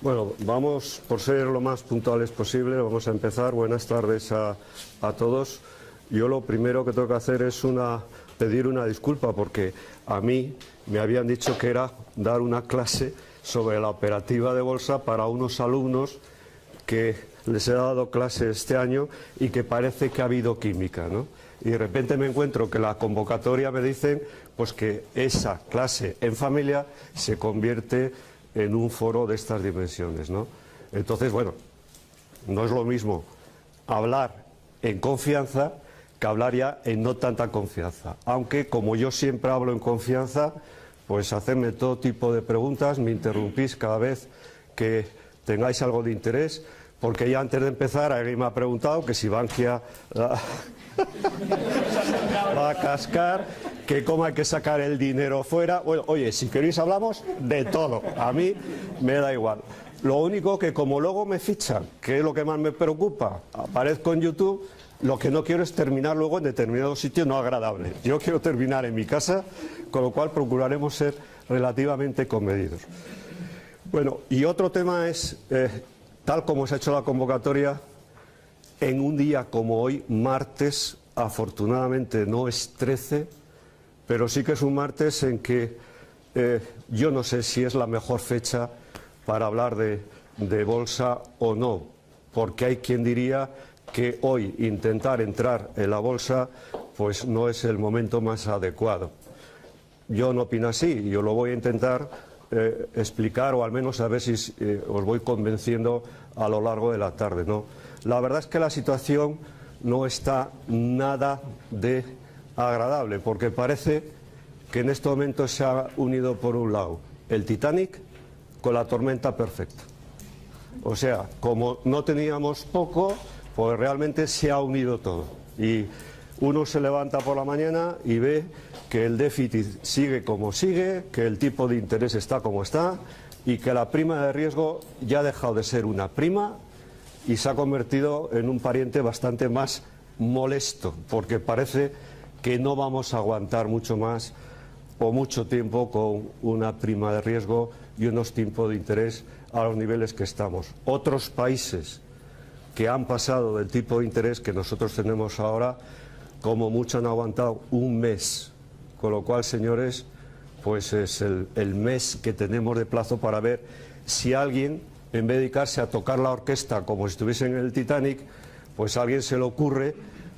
Bueno, vamos, por ser lo más puntuales posible, vamos a empezar. Buenas tardes a todos. Yo lo primero que tengo que hacer es pedir una disculpa, porque a mí me habían dicho que era dar una clase sobre la operativa de bolsa para unos alumnos que les he dado clase este año y que parece que ha habido química, ¿no? Y de repente me encuentro que la convocatoria me dicen pues que esa clase en familia se convierte en un foro de estas dimensiones, ¿no? Entonces, bueno, no es lo mismo hablar en confianza que hablar ya en no tanta confianza. Aunque, como yo siempre hablo en confianza, pues hacedme todo tipo de preguntas, me interrumpís cada vez que tengáis algo de interés, porque ya antes de empezar alguien me ha preguntado que si Bankia va a cascar, que cómo hay que sacar el dinero fuera. Bueno, oye, si queréis hablamos de todo, a mí me da igual. Lo único que como luego me fichan, que es lo que más me preocupa, aparezco en YouTube, lo que no quiero es terminar luego en determinados sitios no agradables. Yo quiero terminar en mi casa, con lo cual procuraremos ser relativamente comedidos. Bueno, y otro tema es, tal como se ha hecho la convocatoria, en un día como hoy, martes, afortunadamente no es 13, pero sí que es un martes en que yo no sé si es la mejor fecha para hablar de bolsa o no, porque hay quien diría que hoy intentar entrar en la bolsa pues no es el momento más adecuado. Yo no opino así, yo lo voy a intentar explicar, o al menos a ver si os voy convenciendo a lo largo de la tarde, ¿no? La verdad es que la situación no está nada de agradable, porque parece que en este momento se ha unido por un lado el Titanic con la tormenta perfecta. O sea, como no teníamos poco, pues realmente se ha unido todo. Y uno se levanta por la mañana y ve que el déficit sigue como sigue, que el tipo de interés está como está y que la prima de riesgo ya ha dejado de ser una prima y se ha convertido en un pariente bastante más molesto, porque parece que no vamos a aguantar mucho más o mucho tiempo con una prima de riesgo y unos tipos de interés a los niveles que estamos. Otros países que han pasado del tipo de interés que nosotros tenemos ahora, como mucho han aguantado un mes, con lo cual, señores, pues es el mes que tenemos de plazo para ver si alguien, en vez de dedicarse a tocar la orquesta como si estuviese en el Titanic, pues a alguien se le ocurre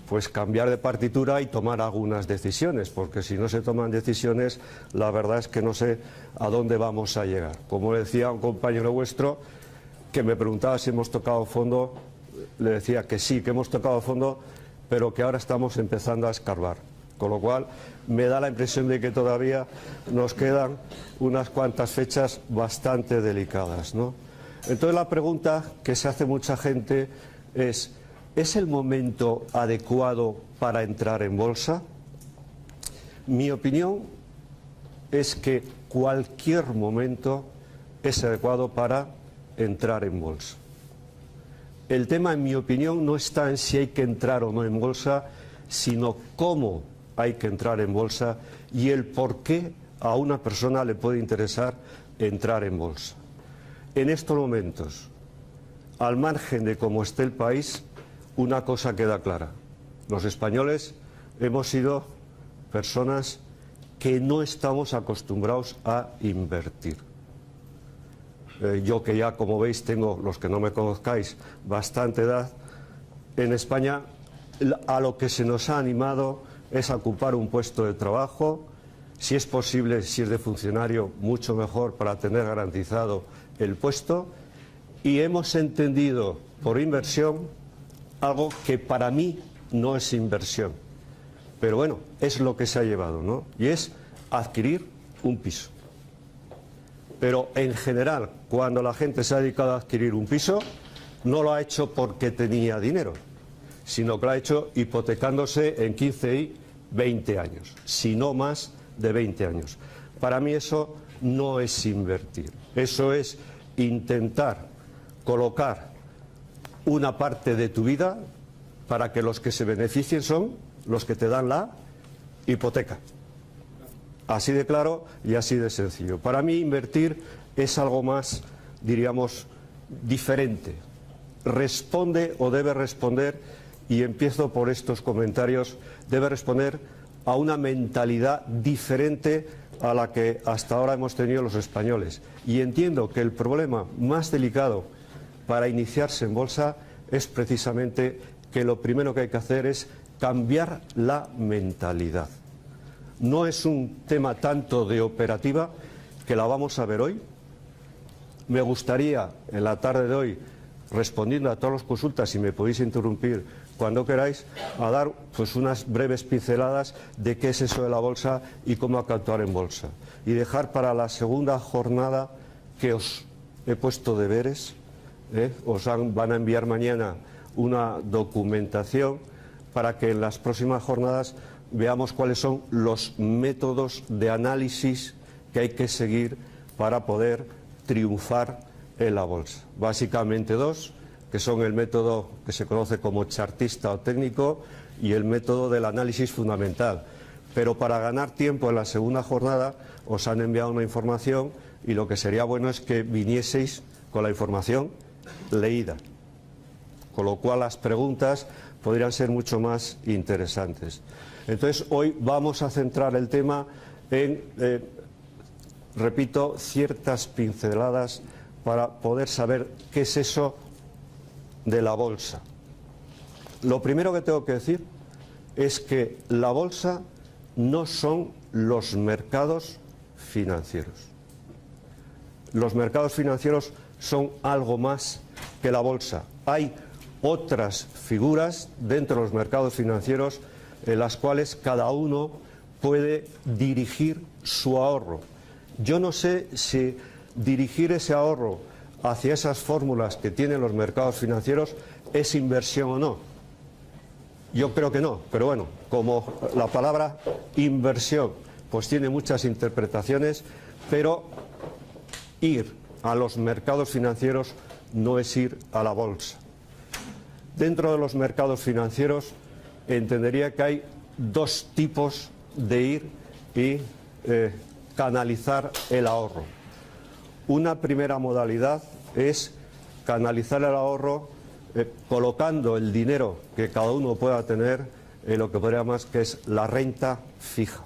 pues cambiar de partitura y tomar algunas decisiones, porque si no se toman decisiones, la verdad es que no sé a dónde vamos a llegar. Como decía un compañero vuestro que me preguntaba si hemos tocado fondo, le decía que sí, que hemos tocado fondo, pero que ahora estamos empezando a escarbar. Con lo cual me da la impresión de que todavía nos quedan unas cuantas fechas bastante delicadas, ¿no? Entonces la pregunta que se hace mucha gente ¿es el momento adecuado para entrar en bolsa? Mi opinión es que cualquier momento es adecuado para entrar en bolsa. El tema, en mi opinión, no está en si hay que entrar o no en bolsa, sino cómo hay que entrar en bolsa y el por qué a una persona le puede interesar entrar en bolsa. En estos momentos, al margen de cómo esté el país, una cosa queda clara. Los españoles hemos sido personas que no estamos acostumbrados a invertir. Yo que ya, como veis, tengo, los que no me conozcáis, bastante edad, en España a lo que se nos ha animado es a ocupar un puesto de trabajo, si es posible, si es de funcionario, mucho mejor para tener garantizado el puesto, y hemos entendido por inversión algo que para mí no es inversión, pero bueno, es lo que se ha llevado, ¿no? Y es adquirir un piso. Pero en general, cuando la gente se ha dedicado a adquirir un piso, no lo ha hecho porque tenía dinero, sino que lo ha hecho hipotecándose en 15 y 20 años, si no más de 20 años. Para mí eso no es invertir, eso es intentar colocar una parte de tu vida para que los que se beneficien son los que te dan la hipoteca. Así de claro y así de sencillo. Para mí invertir es algo más diríamos, diferente. Responde o debe responder, y empiezo por estos comentarios, debe responder a una mentalidad diferente a la que hasta ahora hemos tenido los españoles. Y entiendo que el problema más delicado para iniciarse en bolsa es precisamente que lo primero que hay que hacer es cambiar la mentalidad. No es un tema tanto de operativa, que la vamos a ver hoy. Me gustaría, en la tarde de hoy, respondiendo a todas las consultas, si me podéis interrumpir cuando queráis, a dar pues unas breves pinceladas de qué es eso de la bolsa y cómo hay que actuar en bolsa. Y dejar para la segunda jornada, que os he puesto deberes, van a enviar mañana una documentación para que en las próximas jornadas veamos cuáles son los métodos de análisis que hay que seguir para poder triunfar en la bolsa. Básicamente dos, que son el método que se conoce como chartista o técnico y el método del análisis fundamental. Pero para ganar tiempo en la segunda jornada os han enviado una información y lo que sería bueno es que vinieseis con la información leída, con lo cual las preguntas podrían ser mucho más interesantes. Entonces, hoy vamos a centrar el tema en, repito, ciertas pinceladas para poder saber qué es eso de la bolsa. Lo primero que tengo que decir es que la bolsa no son los mercados financieros. Los mercados financieros son algo más que la bolsa. Hay otras figuras dentro de los mercados financieros en las cuales cada uno puede dirigir su ahorro. Yo no sé si dirigir ese ahorro hacia esas fórmulas que tienen los mercados financieros es inversión o no. Yo creo que no, pero bueno, como la palabra inversión pues tiene muchas interpretaciones, pero ir a los mercados financieros no es ir a la bolsa. Dentro de los mercados financieros entendería que hay dos tipos de ir y canalizar el ahorro. Una primera modalidad es canalizar el ahorro colocando el dinero que cada uno pueda tener en lo que podríamos que es la renta fija.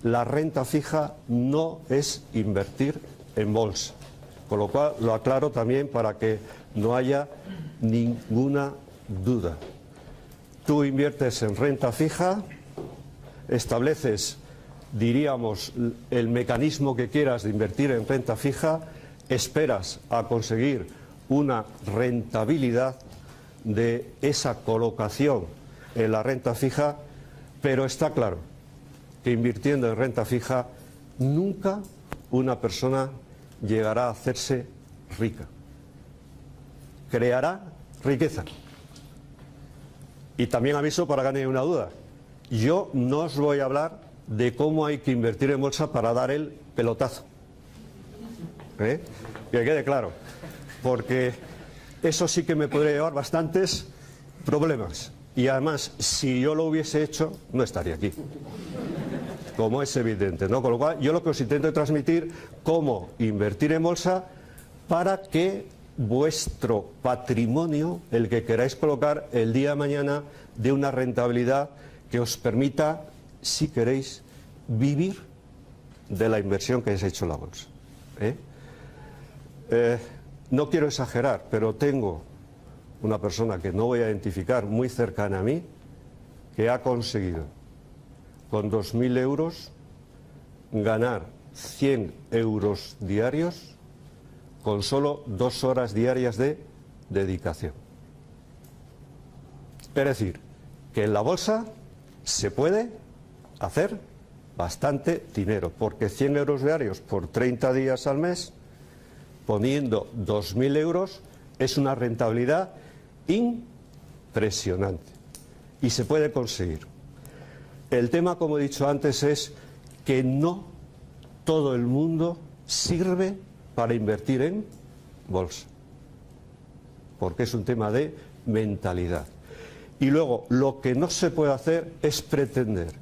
La renta fija no es invertir en bolsa, con lo cual lo aclaro también para que no haya ninguna duda. Tú inviertes en renta fija, estableces, diríamos, el mecanismo que quieras de invertir en renta fija, esperas a conseguir una rentabilidad de esa colocación en la renta fija, pero está claro que invirtiendo en renta fija nunca una persona llegará a hacerse rica. Creará riqueza. Y también aviso para que no haya una duda. Yo no os voy a hablar de cómo hay que invertir en bolsa para dar el pelotazo. Que quede claro. Porque eso sí que me podría llevar bastantes problemas. Y además, si yo lo hubiese hecho, no estaría aquí. Como es evidente, ¿no? Con lo cual, yo lo que os intento transmitir, cómo invertir en bolsa para que vuestro patrimonio, el que queráis colocar el día de mañana, dé una rentabilidad que os permita, si queréis, vivir de la inversión que habéis hecho en la bolsa. No quiero exagerar, pero tengo una persona que no voy a identificar muy cercana a mí, que ha conseguido con 2.000 euros ganar 100 euros diarios con solo 2 horas diarias de dedicación. Es decir, que en la bolsa se puede hacer bastante dinero, porque 100 euros diarios por 30 días al mes, poniendo 2.000 euros, es una rentabilidad impresionante y se puede conseguir. El tema, como he dicho antes, es que no todo el mundo sirve para invertir en bolsa, porque es un tema de mentalidad. Y luego, lo que no se puede hacer es pretender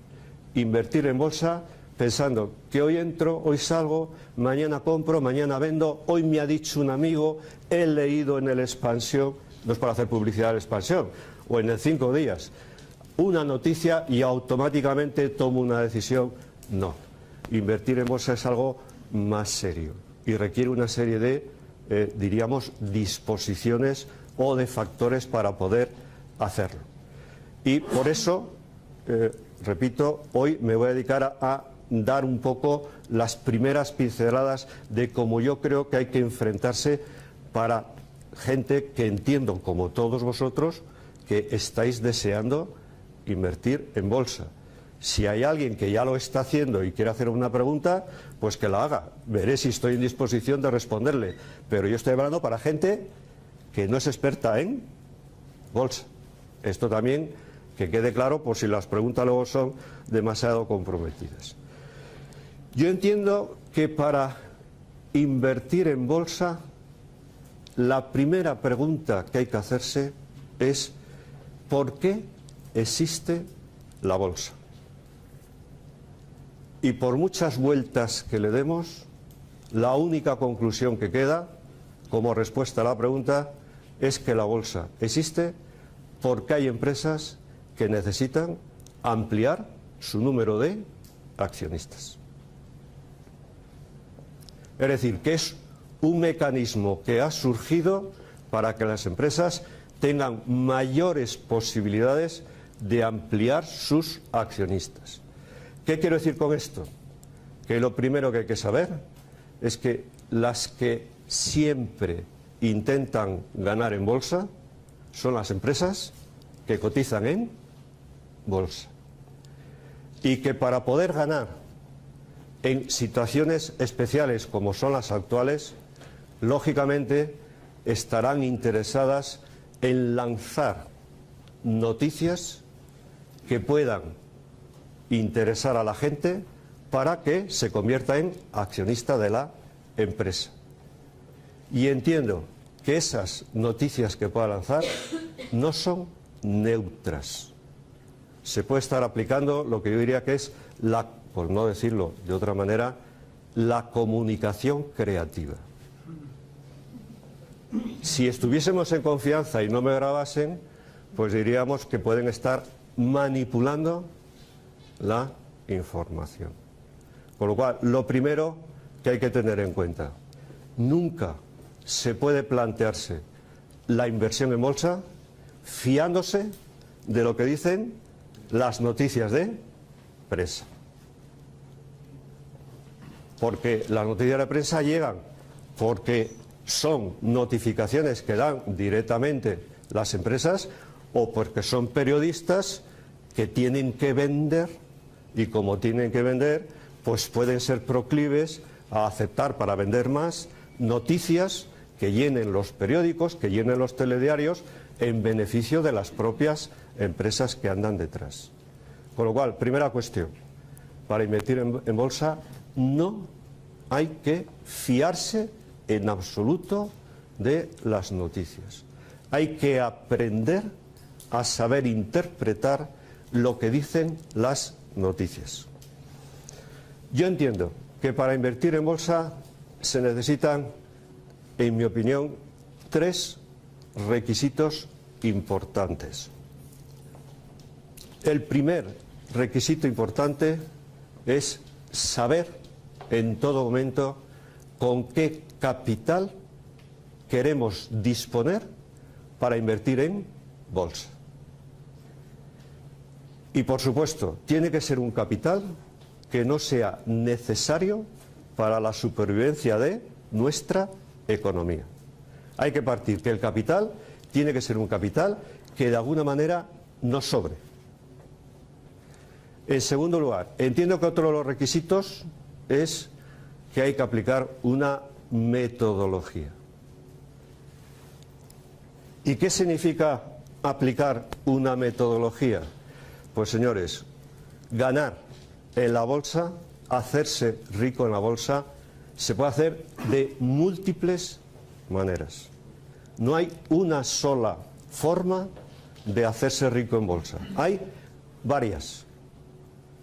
invertir en bolsa pensando que hoy entro, hoy salgo, mañana compro, mañana vendo, hoy me ha dicho un amigo, he leído en el Expansión, no es para hacer publicidad del Expansión, o en el 5 días, una noticia y automáticamente tomo una decisión. No, invertir en bolsa es algo más serio y requiere una serie de, diríamos, disposiciones o de factores para poder hacerlo. Y por eso, repito, hoy me voy a dedicar a dar un poco las primeras pinceladas de cómo yo creo que hay que enfrentarse para gente que entiendo, como todos vosotros, que estáis deseando invertir en bolsa. Si hay alguien que ya lo está haciendo y quiere hacer una pregunta, pues que la haga. Veré si estoy en disposición de responderle. Pero yo estoy hablando para gente que no es experta en bolsa. Esto también que quede claro por si las preguntas luego son demasiado comprometidas. Yo entiendo que para invertir en bolsa, la primera pregunta que hay que hacerse es ¿por qué existe la bolsa? Y por muchas vueltas que le demos, la única conclusión que queda como respuesta a la pregunta es que la bolsa existe porque hay empresas que necesitan ampliar su número de accionistas. Es decir, que es un mecanismo que ha surgido para que las empresas tengan mayores posibilidades de ampliar sus accionistas. ¿Qué quiero decir con esto? Que lo primero que hay que saber es que las que siempre intentan ganar en bolsa son las empresas que cotizan en bolsa. Y que para poder ganar en situaciones especiales como son las actuales, lógicamente estarán interesadas en lanzar noticias que puedan interesar a la gente para que se convierta en accionista de la empresa. Y entiendo que esas noticias que pueda lanzar no son neutras. Se puede estar aplicando lo que yo diría que es la, por no decirlo de otra manera, la comunicación creativa. Si estuviésemos en confianza y no me grabasen, pues diríamos que pueden estar manipulando la información. Con lo cual, lo primero que hay que tener en cuenta, nunca se puede plantearse la inversión en bolsa fiándose de lo que dicen las noticias de prensa. Porque las noticias de prensa llegan porque son notificaciones que dan directamente las empresas o porque son periodistas que tienen que vender y como tienen que vender, pues pueden ser proclives a aceptar para vender más noticias que llenen los periódicos, que llenen los telediarios en beneficio de las propias empresas que andan detrás. Con lo cual, primera cuestión, para invertir en bolsa no hay que fiarse en absoluto de las noticias. Hay que aprender a saber interpretar lo que dicen las noticias. Yo entiendo que para invertir en bolsa se necesitan, en mi opinión, 3 requisitos importantes. El primer requisito importante es saber en todo momento con qué capital queremos disponer para invertir en bolsa. Y por supuesto, tiene que ser un capital que no sea necesario para la supervivencia de nuestra economía. Hay que partir que el capital tiene que ser un capital que de alguna manera nos sobre. En segundo lugar, entiendo que otro de los requisitos es que hay que aplicar una metodología. ¿Y qué significa aplicar una metodología? Pues señores, ganar en la bolsa, hacerse rico en la bolsa, se puede hacer de múltiples maneras. No hay una sola forma de hacerse rico en bolsa. Hay varias,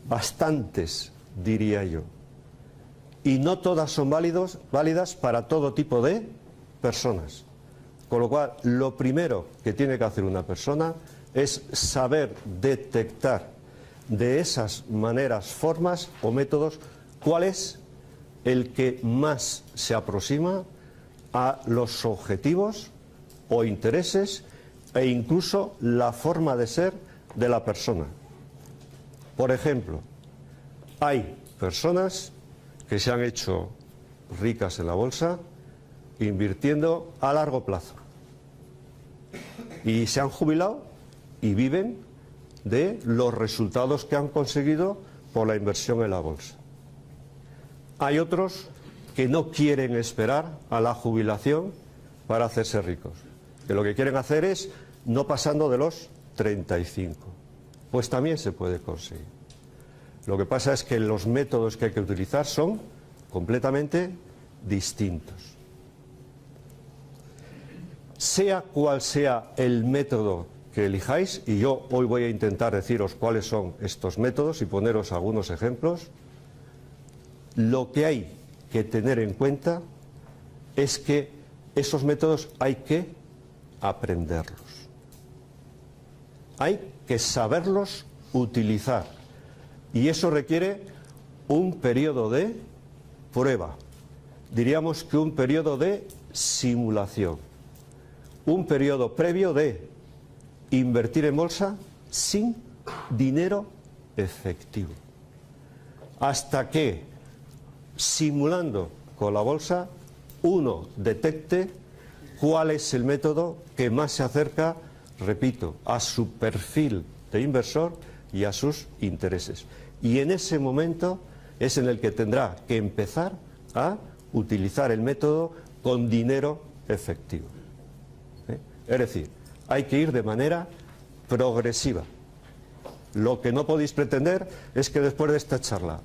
bastantes diría yo. Y no todas son válidas para todo tipo de personas. Con lo cual, lo primero que tiene que hacer una persona es saber detectar de esas maneras, formas o métodos cuál es el que más se aproxima a los objetivos o intereses e incluso la forma de ser de la persona. Por ejemplo, hay personas que se han hecho ricas en la bolsa invirtiendo a largo plazo y se han jubilado y viven de los resultados que han conseguido por la inversión en la bolsa. Hay otros que no quieren esperar a la jubilación para hacerse ricos, que lo que quieren hacer es no pasando de los 35. Pues también se puede conseguir. Lo que pasa es que los métodos que hay que utilizar son completamente distintos. Sea cual sea el método que elijáis, y yo hoy voy a intentar deciros cuáles son estos métodos y poneros algunos ejemplos, lo que hay que tener en cuenta es que esos métodos hay que aprenderlos. Hay que saberlos utilizar. Y eso requiere un periodo de prueba. Diríamos que un periodo de simulación. Un periodo previo de invertir en bolsa sin dinero efectivo. Hasta que, simulando con la bolsa, uno detecte cuál es el método que más se acerca, repito, a su perfil de inversor y a sus intereses. Y en ese momento es en el que tendrá que empezar a utilizar el método con dinero efectivo. Es decir, hay que ir de manera progresiva. Lo que no podéis pretender es que después de esta charla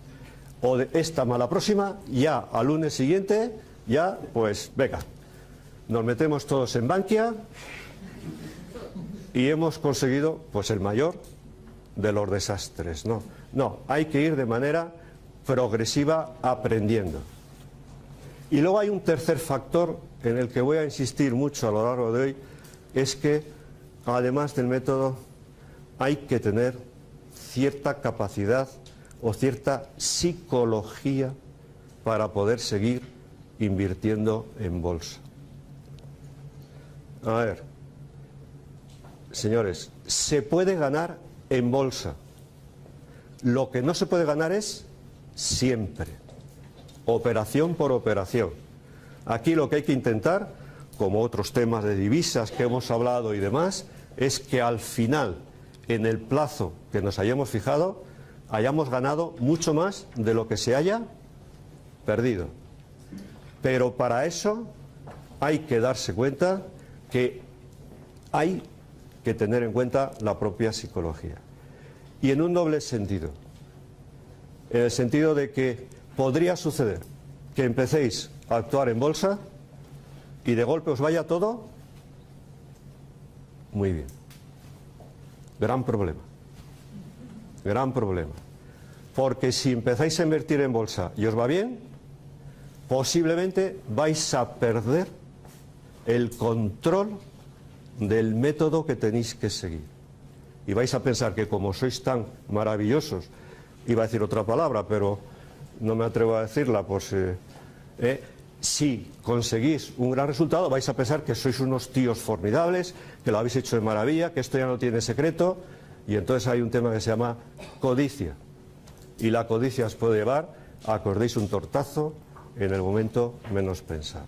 o de esta mala próxima, ya al lunes siguiente, ya pues venga, nos metemos todos en Bankia y hemos conseguido pues el mayor de los desastres. No, hay que ir de manera progresiva aprendiendo. Y luego hay un tercer factor en el que voy a insistir mucho a lo largo de hoy, es que además del método hay que tener cierta capacidad o cierta psicología para poder seguir invirtiendo en bolsa. A ver, señores, se puede ganar en bolsa. Lo que no se puede ganar es siempre, operación por operación. Aquí lo que hay que intentar, como otros temas de divisas que hemos hablado y demás, es que al final, en el plazo que nos hayamos fijado, hayamos ganado mucho más de lo que se haya perdido. Pero para eso hay que darse cuenta que hay que tener en cuenta la propia psicología. Y en un doble sentido. En el sentido de que podría suceder que empecéis a actuar en bolsa y de golpe os vaya todo muy bien. Gran problema. Gran problema. Porque si empezáis a invertir en bolsa y os va bien, posiblemente vais a perder el control del método que tenéis que seguir. Y vais a pensar que como sois tan maravillosos, iba a decir otra palabra, pero no me atrevo a decirla, pues si conseguís un gran resultado, vais a pensar que sois unos tíos formidables, que lo habéis hecho de maravilla, que esto ya no tiene secreto, y entonces hay un tema que se llama codicia. Y la codicia os puede llevar a que os deis un tortazo en el momento menos pensado.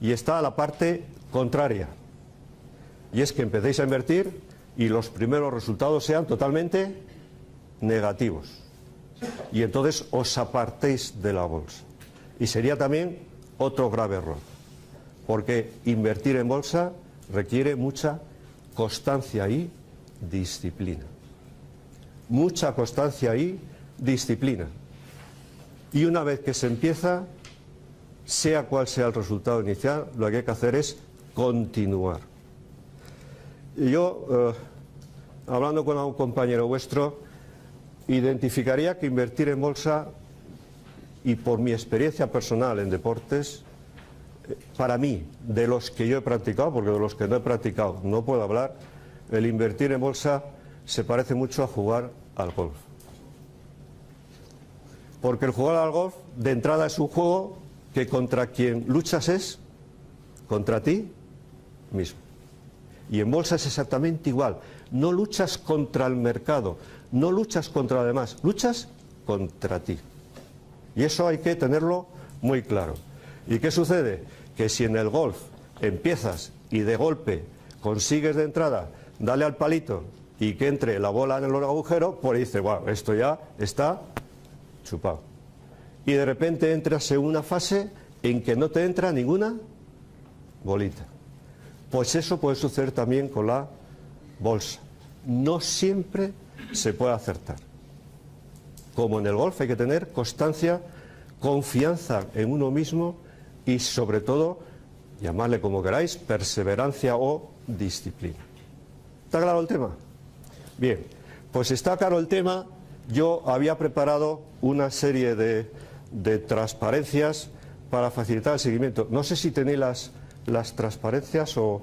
Y está la parte contraria, y es que empecéis a invertir y los primeros resultados sean totalmente negativos. Y entonces os apartéis de la bolsa. Y sería también otro grave error, porque invertir en bolsa requiere mucha constancia y disciplina. Mucha constancia y disciplina. Y una vez que se empieza, sea cual sea el resultado inicial, lo que hay que hacer es continuar. Y yo, hablando con un compañero vuestro, identificaría que invertir en bolsa, y por mi experiencia personal en deportes, para mí, de los que yo he practicado, porque de los que no he practicado no puedo hablar, el invertir en bolsa se parece mucho a jugar al golf. Porque el jugar al golf, de entrada, es un juego que contra quien luchas es contra ti mismo. Y en bolsa es exactamente igual. No luchas contra el mercado, no luchas contra los demás, luchas contra ti. Y eso hay que tenerlo muy claro. ¿Y qué sucede? Que si en el golf empiezas y de golpe consigues de entrada darle al palito y que entre la bola en el agujero, pues dices, bueno, esto ya está chupado. Y de repente entras en una fase en que no te entra ninguna bolita. Pues eso puede suceder también con la bolsa. No siempre se puede acertar. Como en el golf hay que tener constancia, confianza en uno mismo y sobre todo, llamadle como queráis, perseverancia o disciplina. ¿Está claro el tema? Bien, pues está claro el tema. Yo había preparado una serie de transparencias para facilitar el seguimiento. No sé si tenéis las transparencias o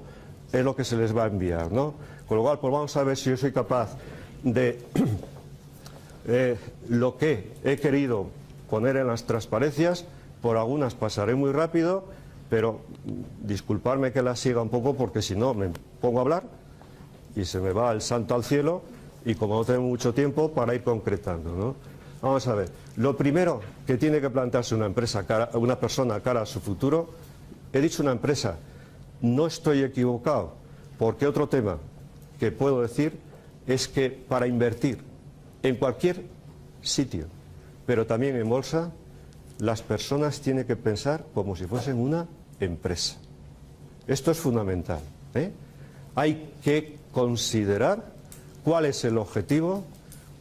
es lo que se les va a enviar, ¿no? Con lo cual, pues vamos a ver si yo soy capaz de lo que he querido poner en las transparencias. Por algunas pasaré muy rápido, pero disculparme que las siga un poco porque si no me pongo a hablar y se me va el santo al cielo y como no tengo mucho tiempo para ir concretando, ¿no? Vamos a ver, lo primero que tiene que plantearse una persona cara a su futuro, he dicho una empresa, no estoy equivocado, porque otro tema que puedo decir es que para invertir en cualquier sitio, pero también en bolsa, las personas tienen que pensar como si fuesen una empresa. Esto es fundamental, ¿eh? Hay que considerar cuál es el objetivo,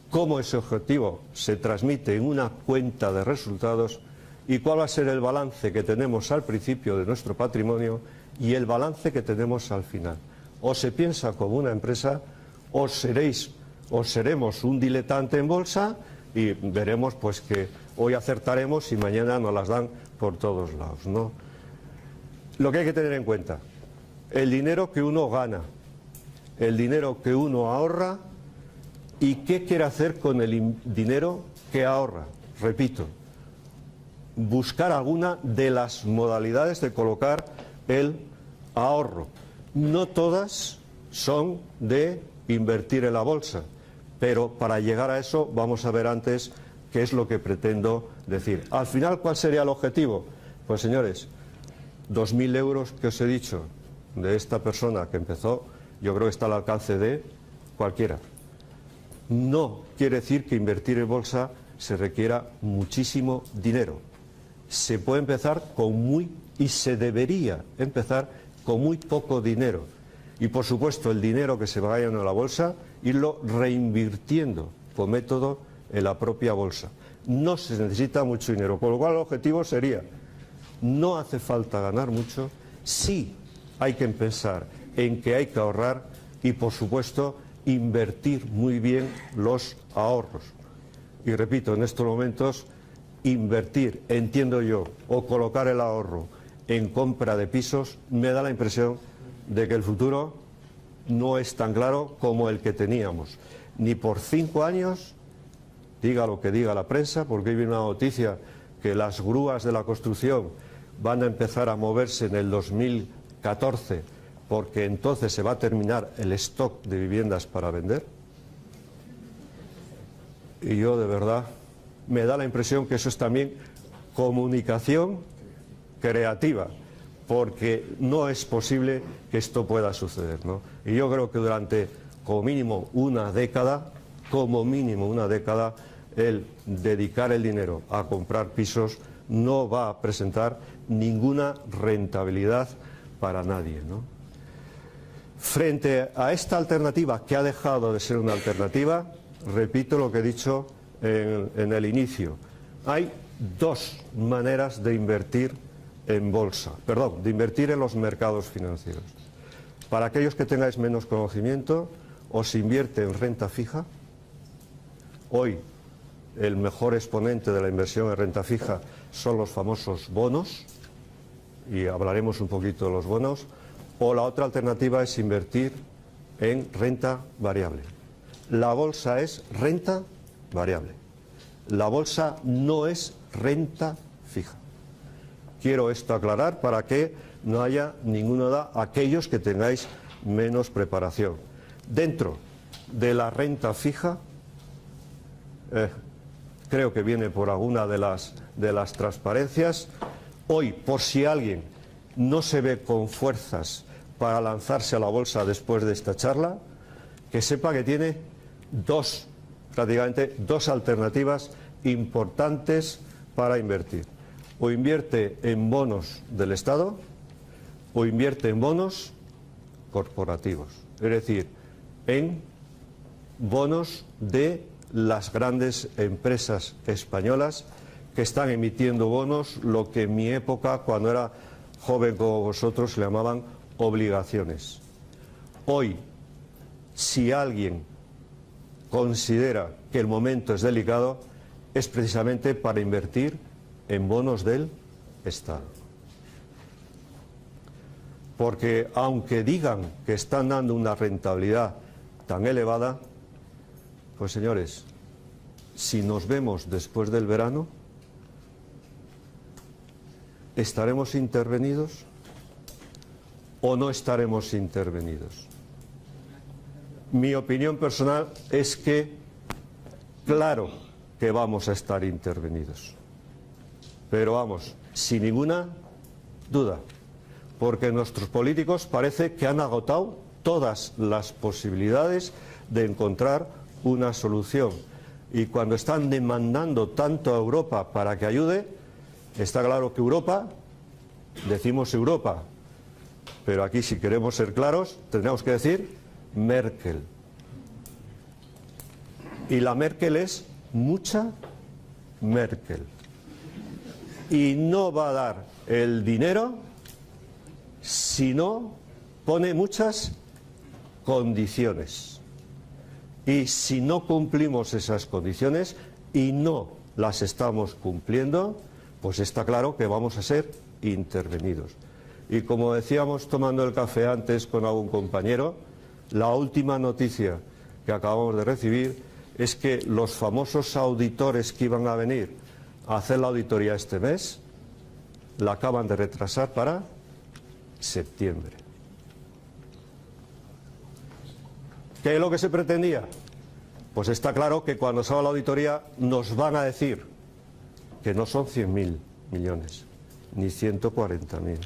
cómo ese objetivo se transmite en una cuenta de resultados y cuál va a ser el balance que tenemos al principio de nuestro patrimonio y el balance que tenemos al final. O se piensa como una empresa o seremos un diletante en bolsa y veremos pues que hoy acertaremos y mañana nos las dan por todos lados, ¿no? Lo que hay que tener en cuenta, el dinero que uno gana, el dinero que uno ahorra y qué quiere hacer con el dinero que ahorra. Repito, buscar alguna de las modalidades de colocar el ahorro. No todas son de invertir en la bolsa, pero para llegar a eso vamos a ver antes qué es lo que pretendo decir. Al final, ¿cuál sería el objetivo? Pues señores, 2.000 euros que os he dicho de esta persona que empezó, yo creo que está al alcance de cualquiera. No quiere decir que invertir en bolsa se requiera muchísimo dinero. Se puede empezar y se debería empezar con muy poco dinero. Y por supuesto el dinero que se vaya en la bolsa, irlo reinvirtiendo con método en la propia bolsa. No se necesita mucho dinero, por lo cual el objetivo sería, no hace falta ganar mucho, sí hay que pensar en que hay que ahorrar y por supuesto invertir muy bien los ahorros. Y repito, en estos momentos invertir, entiendo yo, o colocar el ahorro en compra de pisos, me da la impresión de que el futuro no es tan claro como el que teníamos. Ni por 5 años, diga lo que diga la prensa, porque hoy viene una noticia que las grúas de la construcción van a empezar a moverse en el 2014, porque entonces se va a terminar el stock de viviendas para vender. Y yo de verdad me da la impresión que eso es también comunicación creativa, porque no es posible que esto pueda suceder, ¿no? Y yo creo que durante como mínimo una década, el dedicar el dinero a comprar pisos no va a presentar ninguna rentabilidad para nadie, ¿no? Frente a esta alternativa, que ha dejado de ser una alternativa, repito lo que he dicho en el inicio. Hay 2 maneras de invertir en bolsa, de invertir en los mercados financieros. Para aquellos que tengáis menos conocimiento, o se invierte en renta fija Hoy el mejor exponente de la inversión en renta fija son los famosos bonos, y hablaremos un poquito de los bonos, o la otra alternativa es invertir en renta variable. La bolsa es renta variable. La bolsa no es renta fija. Quiero esto aclarar para que no haya ninguna duda aquellos que tengáis menos preparación. Dentro de la renta fija, creo que viene por alguna de las transparencias. Hoy, por si alguien no se ve con fuerzas para lanzarse a la bolsa después de esta charla, que sepa que tiene prácticamente dos alternativas importantes para invertir. O invierte en bonos del Estado o invierte en bonos corporativos, es decir, en bonos de las grandes empresas españolas que están emitiendo bonos, lo que en mi época, cuando era joven como vosotros, le llamaban obligaciones. Hoy, si alguien considera que el momento es delicado, es precisamente para invertir en bonos del Estado. Porque aunque digan que están dando una rentabilidad tan elevada, pues señores, si nos vemos después del verano, ¿estaremos intervenidos o no estaremos intervenidos? Mi opinión personal es que, claro que vamos a estar intervenidos, pero vamos, sin ninguna duda, porque nuestros políticos parece que han agotado todas las posibilidades de encontrar una solución. Y cuando están demandando tanto a Europa para que ayude, está claro que Europa, decimos Europa, pero aquí si queremos ser claros, tendríamos que decir Merkel. Y la Merkel es mucha Merkel. Y no va a dar el dinero si no pone muchas condiciones. Y si no cumplimos esas condiciones y no las estamos cumpliendo, pues está claro que vamos a ser intervenidos. Y como decíamos tomando el café antes con algún compañero, la última noticia que acabamos de recibir es que los famosos auditores que iban a venir a hacer la auditoría este mes la acaban de retrasar para septiembre. ¿Qué es lo que se pretendía? Pues está claro que cuando salga la auditoría nos van a decir que no son 100.000 millones, ni 140.000,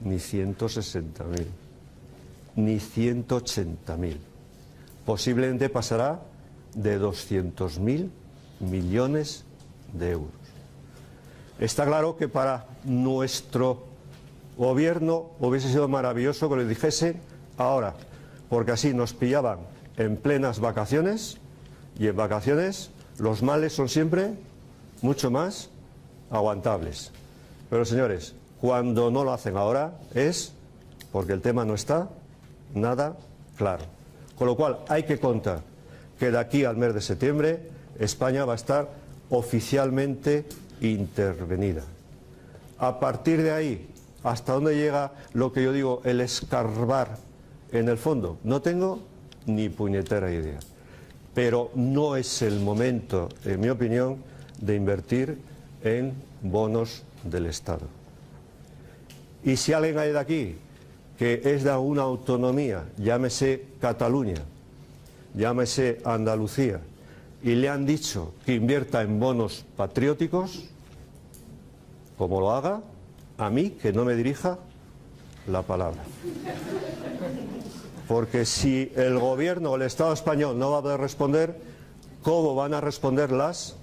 ni 160.000, ni 180.000. Posiblemente pasará de 200.000 millones de euros. Está claro que para nuestro gobierno hubiese sido maravilloso que lo dijese ahora, porque así nos pillaban en plenas vacaciones, y en vacaciones los males son siempre mucho más aguantables. Pero señores, cuando no lo hacen ahora es porque el tema no está nada claro. Con lo cual hay que contar que de aquí al mes de septiembre España va a estar oficialmente intervenida. A partir de ahí, ¿hasta dónde llega lo que yo digo, el escarbar en el fondo? No tengo ni puñetera idea. Pero no es el momento, en mi opinión, de invertir en bonos del Estado. Y si alguien hay de aquí que es de una autonomía, llámese Cataluña, llámese Andalucía, y le han dicho que invierta en bonos patrióticos, como lo haga, a mí que no me dirija la palabra. Porque si el gobierno o el Estado español no va a poder responder, ¿cómo van a responder las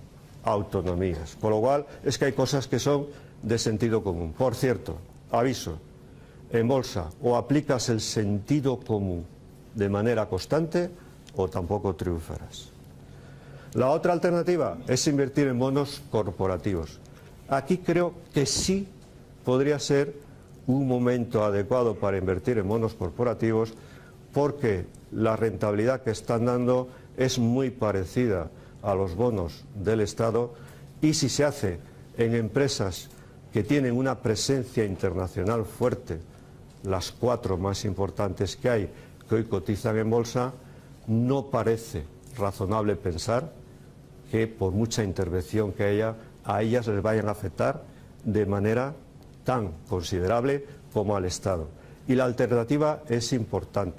autonomías? Con lo cual es que hay cosas que son de sentido común. Por cierto, aviso, en bolsa o aplicas el sentido común de manera constante o tampoco triunfarás. La otra alternativa es invertir en bonos corporativos. Aquí creo que sí podría ser un momento adecuado para invertir en bonos corporativos, porque la rentabilidad que están dando es muy parecida a los bonos del Estado, y si se hace en empresas que tienen una presencia internacional fuerte, las 4 más importantes que hay, que hoy cotizan en bolsa, no parece razonable pensar que por mucha intervención que haya, a ellas les vayan a afectar de manera tan considerable como al Estado. Y la alternativa es importante.